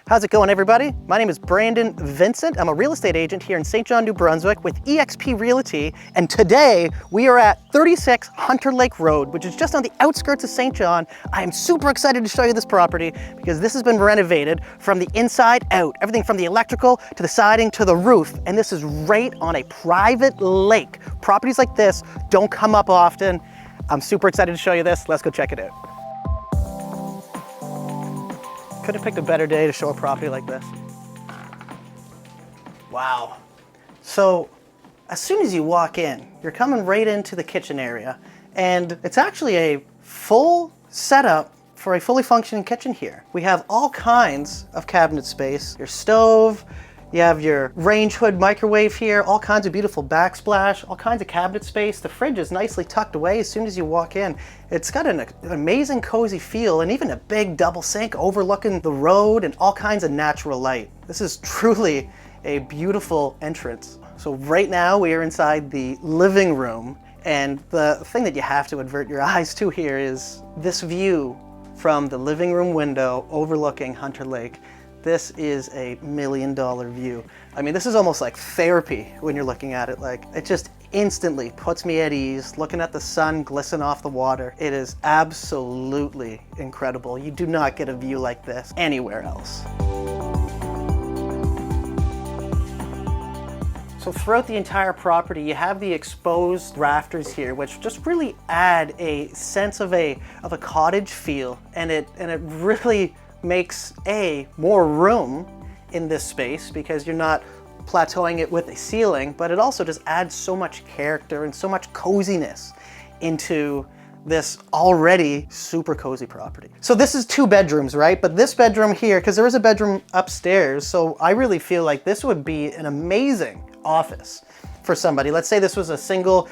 How's it going, everybody? My name is Brandon Vincent. I'm a real estate agent here in St. John, New Brunswick with eXp Realty, and today we are at 36 Hunter Lake Road, which is just on the outskirts of St. John. I am super excited to show you this property because this has been renovated from the inside out. Everything from the electrical to the siding to the roof, and this is right on a private lake. Properties like this don't come up often. I'm super excited to show you this. Let's go check it out. Could have picked a better day to show a property like this. Wow. So as soon as you walk in, you're coming right into the kitchen area, and it's actually a full setup for a fully functioning kitchen here. We have all kinds of cabinet space, your stove, you have your range hood microwave here, all kinds of beautiful backsplash, all kinds of cabinet space. The fridge is nicely tucked away as soon as you walk in. It's got an amazing cozy feel and even a big double sink overlooking the road and all kinds of natural light. This is truly a beautiful entrance. So right now we are inside the living room, and the thing that you have to avert your eyes to here is this view from the living room window overlooking Hunter Lake. This is a $1 million view. I mean, this is almost like therapy when you're looking at it. Like, it just instantly puts me at ease, looking at the sun glisten off the water. It is absolutely incredible. You do not get a view like this anywhere else. So throughout the entire property, you have the exposed rafters here, which just really add a sense of a cottage feel, and it really makes more room in this space because you're not plateauing it with a ceiling, but it also just adds so much character and so much coziness into this already super cozy property. So this is 2 bedrooms, right? But this bedroom here, because there is a bedroom upstairs, so I really feel like this would be an amazing office for somebody. Let's say this was a single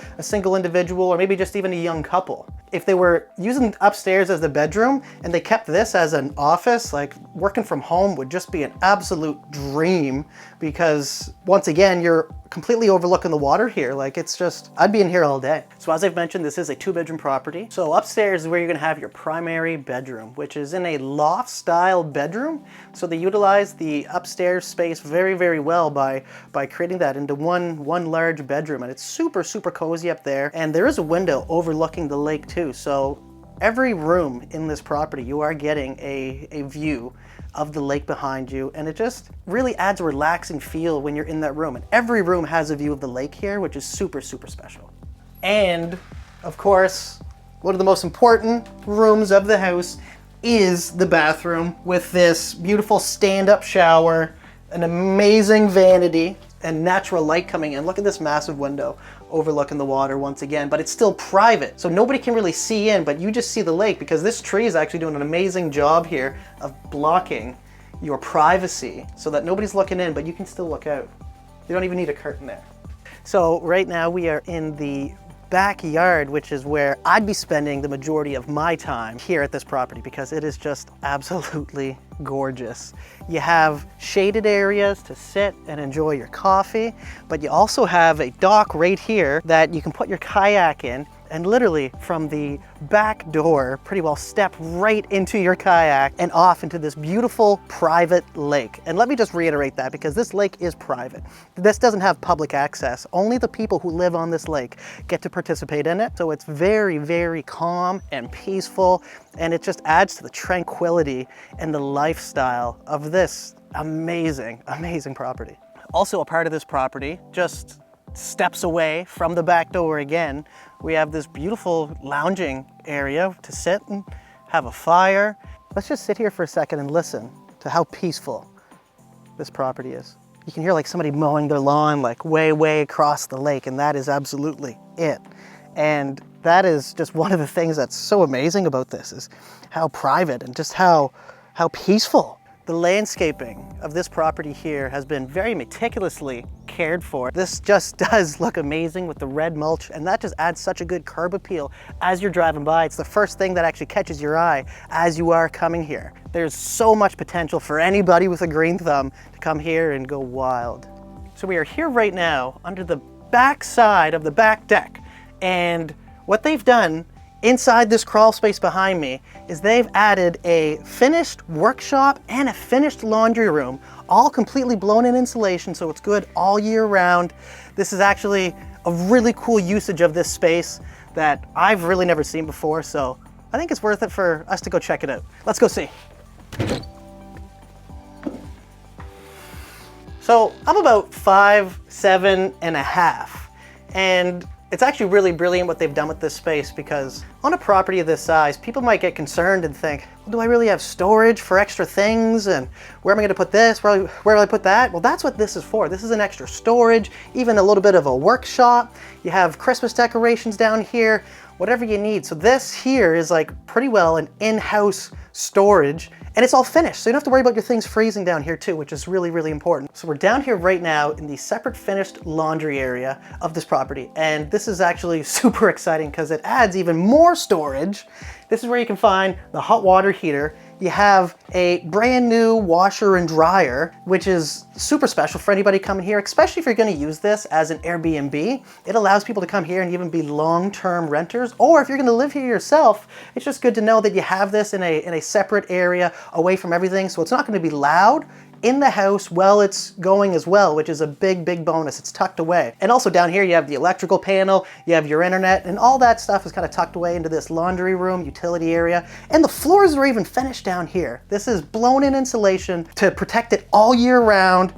individual, or maybe just even a young couple. If they were using upstairs as the bedroom and they kept this as an office, like working from home would just be an absolute dream, because once again, you're completely overlooking the water here. Like, it's just, I'd be in here all day. So as I've mentioned, this is a 2-bedroom property. So upstairs is where you're gonna have your primary bedroom, which is in a loft style bedroom. So they utilize the upstairs space very, very well by creating that into one large bedroom. And it's super, super cozy up there. And there is a window overlooking the lake too. So every room in this property, you are getting a view of the lake behind you, and it just really adds a relaxing feel when you're in that room. And every room has a view of the lake here, which is super, super special. And of course, one of the most important rooms of the house is the bathroom, with this beautiful stand-up shower, an amazing vanity, and natural light coming in. Look at this massive window overlooking the water once again, but it's still private, so nobody can really see in, but you just see the lake, because this tree is actually doing an amazing job here of blocking your privacy so that nobody's looking in, but you can still look out. You don't even need a curtain there. So right now we are in the backyard, which is where I'd be spending the majority of my time here at this property, because it is just absolutely gorgeous. You have shaded areas to sit and enjoy your coffee, but you also have a dock right here that you can put your kayak in, and literally from the back door, pretty well step right into your kayak and off into this beautiful private lake. And let me just reiterate that, because this lake is private. This doesn't have public access. Only the people who live on this lake get to participate in it. So it's very, very calm and peaceful, and it just adds to the tranquility and the lifestyle of this amazing, amazing property. Also a part of this property, just steps away from the back door again, we have this beautiful lounging area to sit and have a fire. Let's just sit here for a second and listen to how peaceful this property is. You can hear like somebody mowing their lawn like way, way across the lake, and that is absolutely it. And that is just one of the things that's so amazing about this, is how private and just how peaceful. The landscaping of this property here has been very meticulously cared for. This just does look amazing with the red mulch, and that just adds such a good curb appeal as you're driving by. It's the first thing that actually catches your eye as you are coming here. There's so much potential for anybody with a green thumb to come here and go wild. So we are here right now under the back side of the back deck, and what they've done Inside this crawl space behind me is they've added a finished workshop and a finished laundry room, all completely blown in insulation, so it's good all year round. This is actually a really cool usage of this space that I've really never seen before, so I think it's worth it for us to go check it out. Let's go see. So I'm about 5'7.5", and it's actually really brilliant what they've done with this space, because on a property of this size, people might get concerned and think, well, do I really have storage for extra things? And where am I gonna put this? Where will I put that? Well, that's what this is for. This is an extra storage, even a little bit of a workshop. You have Christmas decorations down here, whatever you need. So this here is like pretty well an in-house storage, and it's all finished. So you don't have to worry about your things freezing down here too, which is really, really important. So we're down here right now in the separate finished laundry area of this property. And this is actually super exciting because it adds even more storage. This is where you can find the hot water heater. You have a brand new washer and dryer, which is super special for anybody coming here, especially if you're gonna use this as an Airbnb. It allows people to come here and even be long-term renters, or if you're gonna live here yourself, it's just good to know that you have this in a separate area away from everything, so it's not gonna be loud in the house while it's going as well, which is a big, big bonus. It's tucked away. And also down here, you have the electrical panel, you have your internet, and all that stuff is kind of tucked away into this laundry room, utility area. And the floors are even finished down here. This is blown in insulation to protect it all year round.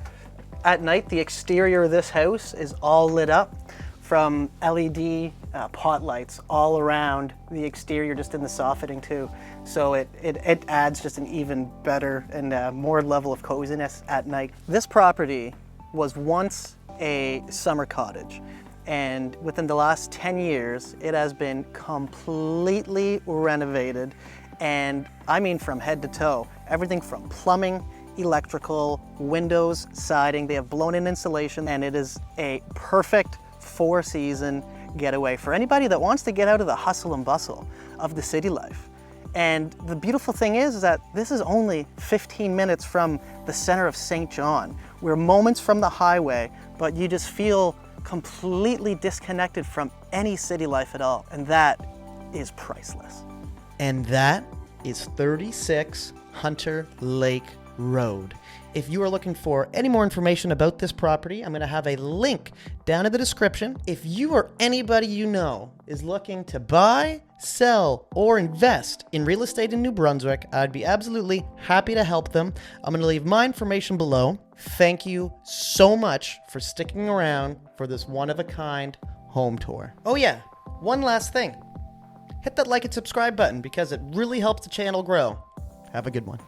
At night, the exterior of this house is all lit up from LED pot lights all around the exterior, just in the soffitting too. So it adds just an even better and more level of coziness at night. This property was once a summer cottage, and within the last 10 years, it has been completely renovated. And I mean from head to toe, everything from plumbing, electrical, windows, siding. They have blown in insulation, and it is a perfect 4-season getaway for anybody that wants to get out of the hustle and bustle of the city life. And the beautiful thing is that this is only 15 minutes from the center of St. John. We're moments from the highway, but you just feel completely disconnected from any city life at all. And that is priceless. And that is 36 Hunter Lake Road. If you are looking for any more information about this property, I'm going to have a link down in the description. If you or anybody you know is looking to buy, sell, or invest in real estate in New Brunswick, I'd be absolutely happy to help them. I'm going to leave my information below. Thank you so much for sticking around for this one-of-a-kind home tour. Oh yeah, one last thing. Hit that like and subscribe button because it really helps the channel grow. Have a good one.